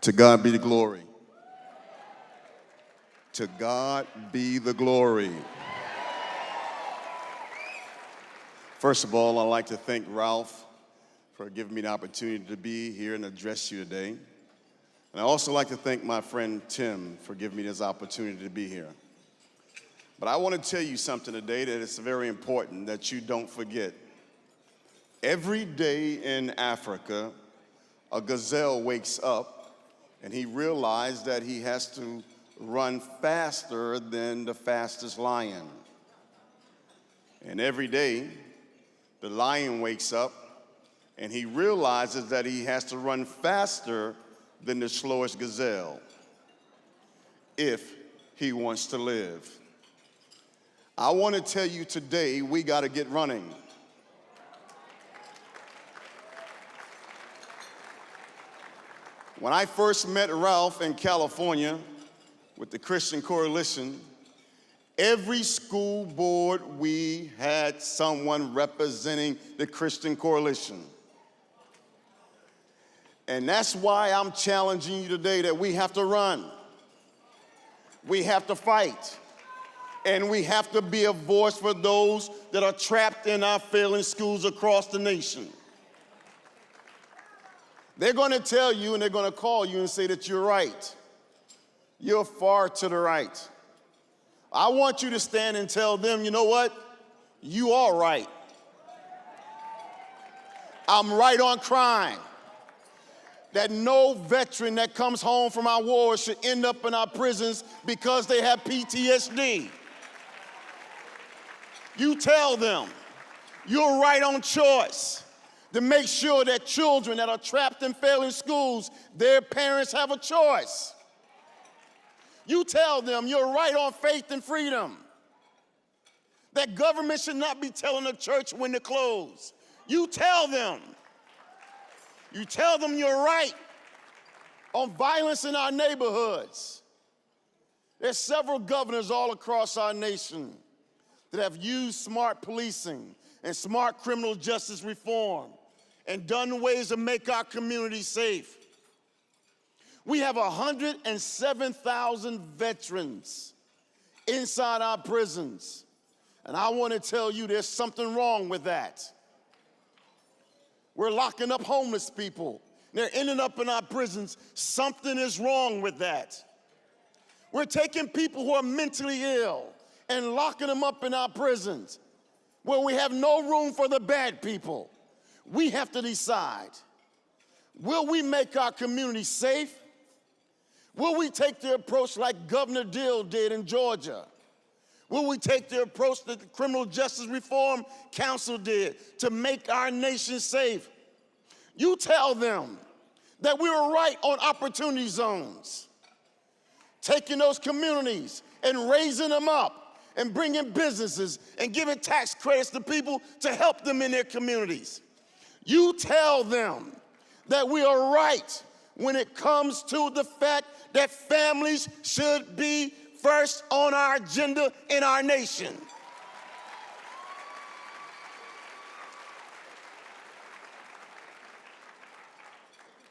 To God be the glory. To God be the glory. First of all, I'd like to thank Ralph for giving me the opportunity to be here and address you today. And I also like to thank my friend Tim for giving me this opportunity to be here. But I want to tell you something today that is very important that you don't forget. Every day in Africa, a gazelle wakes up and he realized that he has to run faster than the fastest lion. And every day, the lion wakes up and he realizes that he has to run faster than the slowest gazelle if he wants to live. I want to tell you today, we got to get running. When I first met Ralph in California with the Christian Coalition, every school board we had someone representing the Christian Coalition. And that's why I'm challenging you today that we have to run. We have to fight. And we have to be a voice for those that are trapped in our failing schools across the nation. They're going to tell you and they're going to call you and say that you're right. You're far to the right. I want you to stand and tell them, you know what? You are right. I'm right on crime. That no veteran that comes home from our wars should end up in our prisons because they have PTSD. You tell them you're right on choice to make sure that children that are trapped in failing schools, their parents have a choice. You tell them you're right on faith and freedom. That government should not be telling the church when to close. You tell them. You tell them you're right on violence in our neighborhoods. There's several governors all across our nation that have used smart policing and smart criminal justice reform and done ways to make our communities safe. We have 107,000 veterans inside our prisons. And I want to tell you there's something wrong with that. We're locking up homeless people. They're ending up in our prisons. Something is wrong with that. We're taking people who are mentally ill and locking them up in our prisons where we have no room for the bad people. We have to decide, will we make our community safe? Will we take the approach like Governor Dill did in Georgia? Will we take the approach that the Criminal Justice Reform Council did to make our nation safe? You tell them that we were right on opportunity zones, taking those communities and raising them up and bringing businesses and giving tax credits to people to help them in their communities. You tell them that we are right when it comes to the fact that families should be first on our agenda in our nation.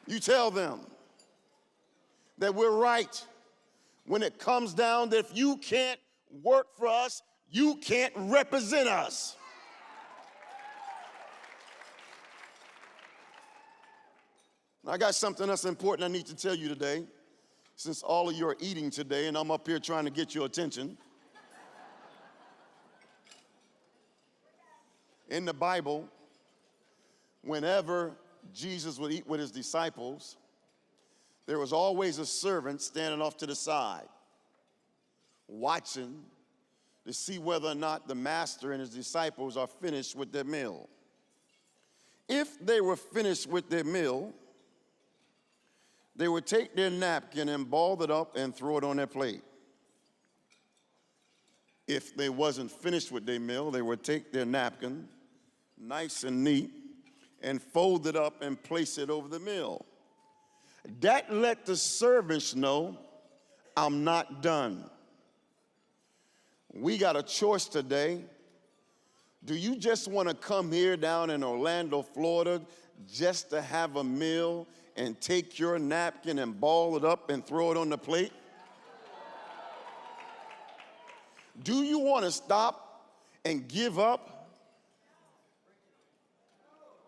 You tell them that we're right when it comes down that if you can't work for us, you can't represent us. I got something that's important I need to tell you today, since all of you are eating today and I'm up here trying to get your attention. In the Bible, whenever Jesus would eat with his disciples, there was always a servant standing off to the side, watching to see whether or not the master and his disciples are finished with their meal. If they were finished with their meal, they would take their napkin and ball it up and throw it on their plate. If they wasn't finished with their meal, they would take their napkin, nice and neat, and fold it up and place it over the meal. That let the servants know, I'm not done. We got a choice today. Do you just want to come here down in Orlando, Florida, just to have a meal and take your napkin and ball it up and throw it on the plate? Do you want to stop and give up?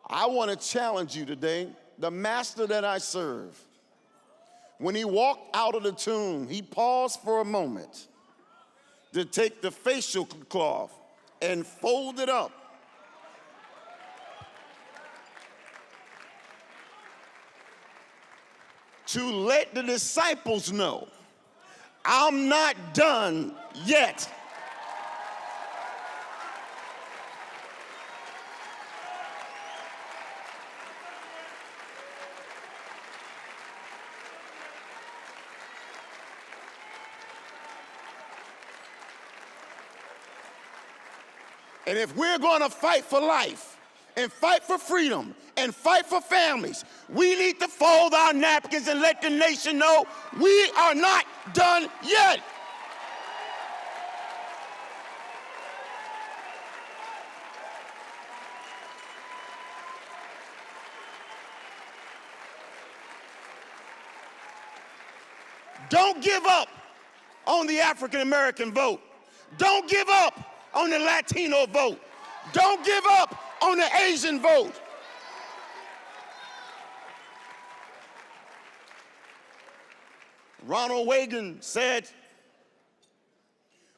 I want to challenge you today. The master that I serve, when he walked out of the tomb, he paused for a moment to take the facial cloth and fold it up. To let the disciples know, I'm not done yet. And if we're going to fight for life and fight for freedom and fight for families, we need to fold our napkins and let the nation know we are not done yet. Don't give up on the African American vote. Don't give up on the Latino vote. Don't give up on the Asian vote. Ronald Reagan said,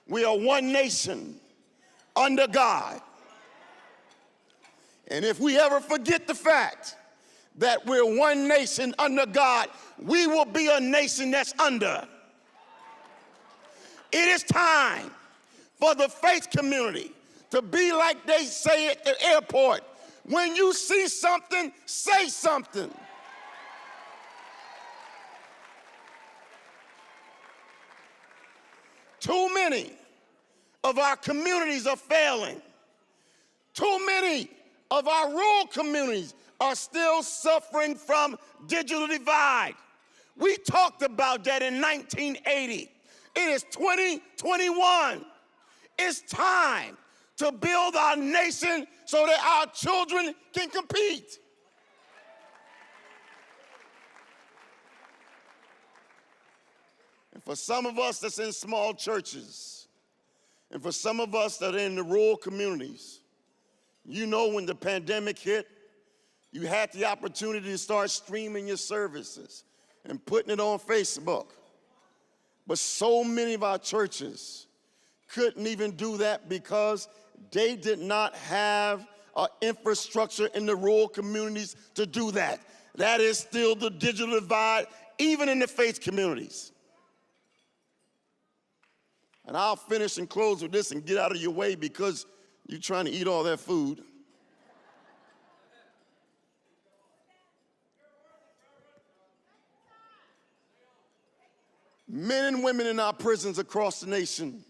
we are one nation under God. And if we ever forget the fact that we're one nation under God, we will be a nation that's under. It is time for the faith community to be like they say at the airport. When you see something, say something. Too many of our communities are failing. Too many of our rural communities are still suffering from digital divide. We talked about that in 1980. It is 2021. It's time to build our nation so that our children can compete. And for some of us that's in small churches, and for some of us that are in the rural communities, you know when the pandemic hit, you had the opportunity to start streaming your services and putting it on Facebook. But so many of our churches couldn't even do that because they did not have an infrastructure in the rural communities to do that. That is still the digital divide, even in the faith communities. And I'll finish and close with this and get out of your way because you're trying to eat all that food. Men and women in our prisons across the nation,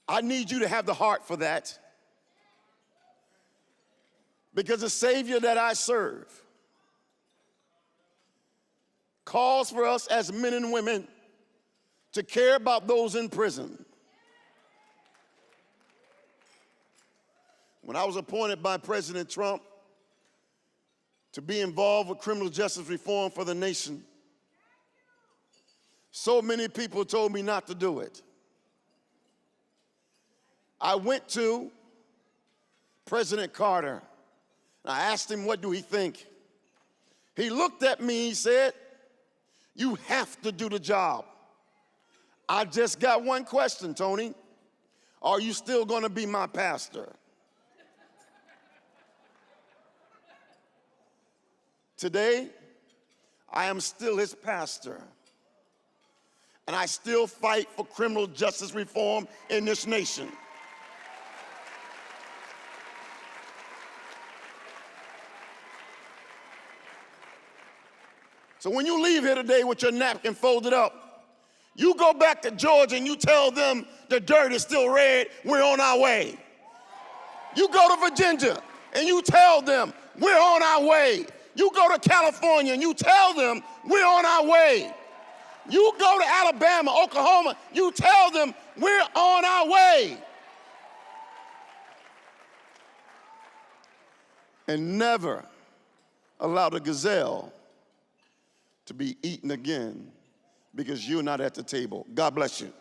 I need you to have the heart for that. Because the Savior that I serve calls for us as men and women to care about those in prison. When I was appointed by President Trump to be involved with criminal justice reform for the nation, so many people told me not to do it. I went to President Carter, and I asked him, what do he think? He looked at me, he said, you have to do the job. I just got one question, Tony. Are you still going to be my pastor? Today, I am still his pastor. And I still fight for criminal justice reform in this nation. So when you leave here today with your napkin folded up, you go back to Georgia and you tell them the dirt is still red, we're on our way. You go to Virginia and you tell them we're on our way. You go to California and you tell them we're on our way. You go to Alabama, Oklahoma, you tell them we're on our way. And never allow the gazelle to be eaten again because you're not at the table. God bless you.